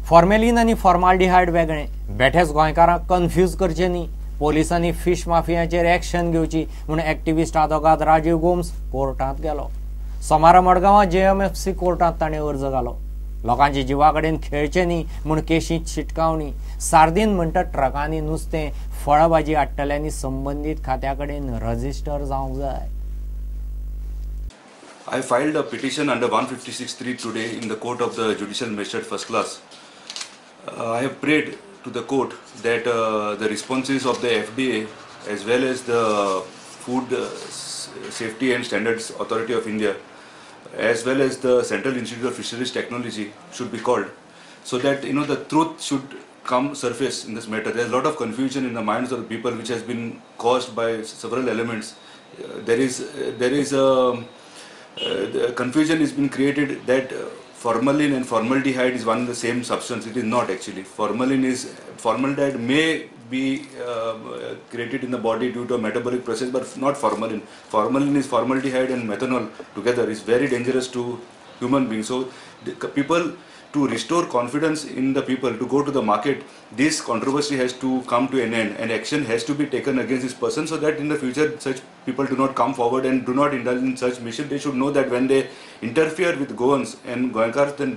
Formalin आणि फॉर्माल्डिहायड वेगळे बेठेच गोंयकारांक कन्फ्यूज करचे न्ही। पोलिसांनी फिश माफियाचेर एक्शन घेवची म्हूण एक्टिविस्ट आदवोगाद राजीव गोम्स कोर्टांत गेलो। सोमारा मडगांवां JMFC कोर्टांत ताणें अर्ज घालो। लोकांची जिवा कडेन खेळचे न्ही म्हूण केशींत शिटकावणी। सार्दीन म्हणटा ट्रकांनी नुस्तें फळभाजी हाडटल्यांनी संबंदीत खात्या कडेन रजिस्टर जावंक जाय। I filed a petition under 156(3) today in the court of the Judicial Magistrate First Class. I have prayed to the court that the responses of the FDA as well as the Food Safety and Standards Authority of India as well as the Central Institute of Fisheries Technology should be called, so that the truth should come surface in this matter. There is a lot of confusion in the minds of the people which has been caused by several elements. There is a the confusion has been created that formalin and formaldehyde is one and the same substance. It is not actually. Formaldehyde may be created in the body due to a metabolic process, but not formalin. Formalin is formaldehyde and methanol together is very dangerous to human beings. So people, to restore confidence in the people to go to the market, this controversy has to come to an end and action has to be taken against this person, so that in the future such people do not come forward and do not indulge in such mission. They should know that when they interfere with Goans and Goenkars, then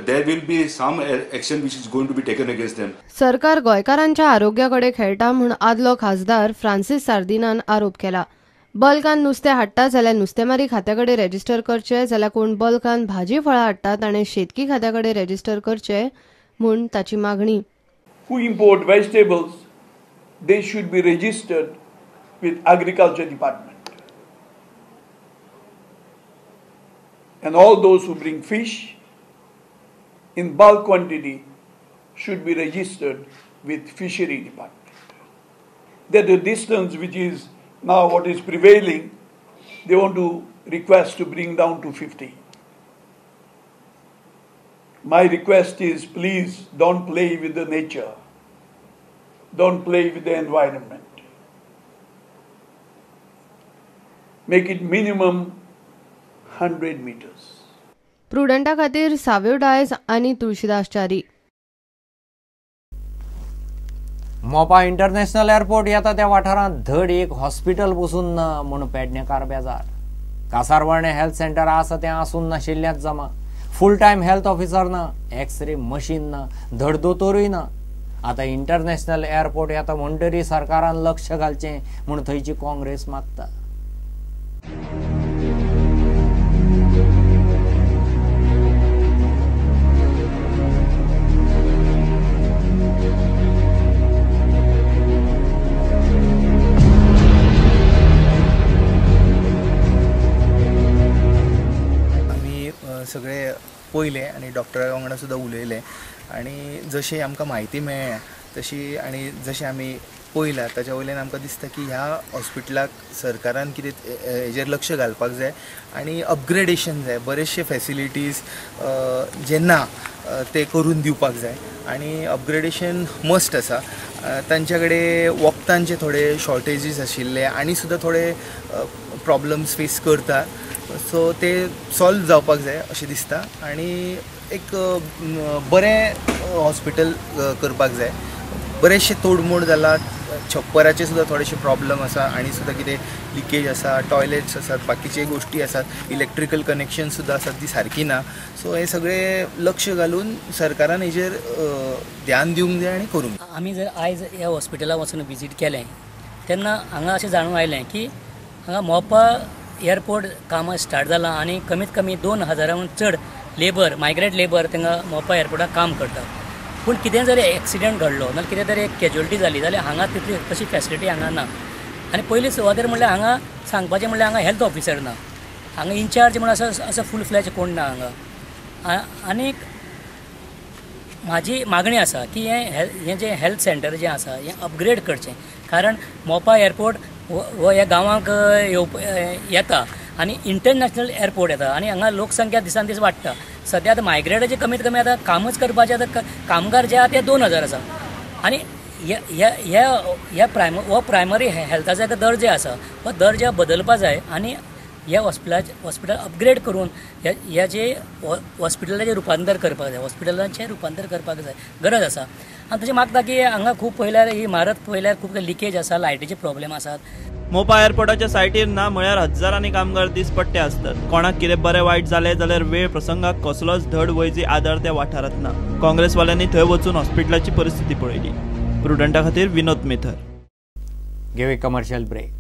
there will be some action which is going to be taken against them. सरकार गोंयकारांच्या आरोग्याकडे खेळटा म्हूण आदलो खासदार Francis सार्दिनान आरोप केला। Balkan नुस्तें हाडटा जाल्यार नुस्तेमारी खात्याकडे रजिस्टर करचे, जाल्यार कोण बल्कान भाजी फळां हाडटा ताणें शेतकी खात्याकडे रजिस्टर करचे म्हूण ताची मागणी। Who import vegetables, they should be registered with Agriculture Department. And all those who bring fish in bulk quantity should be registered with Fishery Department. That the distance which is now what is prevailing, they want to request to bring down to 50. My request is, please don't play with the nature. Don't play with the environment. Make it minimum 100 meters. प्रुडंटा खातीर साव्यो डायस आनी तुळशीदास च्यारी। मोपा international airport येता त्या वाठारांत धड एक hospital बसून ना म्हूण पेडणेकार बेजार। कासारवळणे हेल्थ सेंटर आसा तें आसून नाशिल्ल्याच जमा। फुल टायम हेल्थ ऑफिसर ना, एक्सरे मशीन ना, धड दोतोरूय ना। आतां इंटरनॅशनल एअरपोर्ट येता म्हणटरी सरकारान लक्ष घालचें म्हूण थंयची काँग्रेस मागता। सगळे पयले आनी डॉक्टरा वांगडा सुद्दां उलयले आनी जशी आमकां म्हायती मेळ्ळ्या तशी आनी जशें आमी पळयलां ताच्या वयल्यान आमकां दिसता की ह्या हॉस्पिटलाक सरकारान कितें हेजेर लक्ष घालपाक जाय आनी अपग्रेडेशन जाय, बरेचशे फॅसिलिटीज जेन्ना ते करून दिवपाक जाय आनी अपग्रेडेशन मस्ट आसा। तांच्या कडेन वखदांचे थोडे शॉर्टेजीस आशिल्ले आनी सुद्दां थोडे प्रॉब्लम्स फेस करता, सो ते सॉल्व जावपाक जाय अशें दिसता आनी एक बरें हॉस्पिटल करपाक जाय। बरेचशे तोडमोड जाला, छप्पराचे सुद्दां थोडेशे प्रॉब्लम आसा आनी सुद्दां कितें लिकेज आसा, टॉयलेट्स आसात, बाकीचे गोश्टी आसात, इलेक्ट्रिकल कनेक्शन सुद्दां आसात ती सारकी ना। सो हे सगळे लक्ष घालून सरकारान हेजेर ध्यान दिवंक जाय आनी करूंक जाय। आमी जर आयज ह्या हॉस्पिटलाक वचून विजीट केलें तेन्ना हांगा अशें जाणून आयलें की हांगा मोपा एअरपोर्ट कामां स्टार्ट जालां आनी कमीत कमी 2000 चड लेबर, मायग्रेंट लेबर तांकां मोपा एअरपोर्टाक काम करता। पूण कितें जरी एक्सिडेंट घडलो ना कितें तरी एक कॅज्युअलिटी जाली जाल्यार हांगा तितली तशी फॅसिलिटी हांगा ना। आनी पयलीं सुवातेर म्हणल्यार हांगा सांगपाचें म्हणल्यार हांगा हेल्थ ऑफिसर ना, हांगा इन्चार्ज म्हण असो फूल फ्लॅज कोण ना हांगा। आनीक म्हाजी मागणी आसा की हें जें हेल्थ सेंटर जें आसा हें अपग्रेड करचें, कारण मोपा एअरपोर्ट हो ह्या गांवांक येता आनी इंटरनॅशनल एअरपोर्ट येता आनी हांगा लोकसंख्या दिसान दीस वाडटा। सद्या आतां मायग्रेटाचे कमीत कमी आतां कामच करपाचे आतां कामगार जे आसा ते 2000 आसा आनी हो प्रायमरी हेल्थाचो एक दर्जो आसा, हो दर्जो बदलपा जाय आनी ह्या हॉस्पिटल अपग्रेड करून ह्या जे हॉस्पिटलाचें रुपांतर करपाक जाय, हॉस्पिटलांचें रुपांतर करपाक जाय, गरज आसा. आनी तशें मागता की हांगा खूब पयल्यार ही इमारत पयल्यार खूब लिकेज आसा, लायटीचे प्रॉब्लेम आसात. मोपा एअरपोर्टाच्या सायटीर ना म्हळ्यार हजारांनी कामगार दिसपट्टे असतात. कोणाक कितें बरें वायट जालें जाल्यार वेळ प्रसंगाक कसलोच धड वैजी आदार त्या वाठारांत ना. काँग्रेसवाल्यांनी थंय वचून हॉस्पिटलाची परिस्थिती पळयली. प्रुडंटा खातीर विनोद मेथर. Give a commercial break.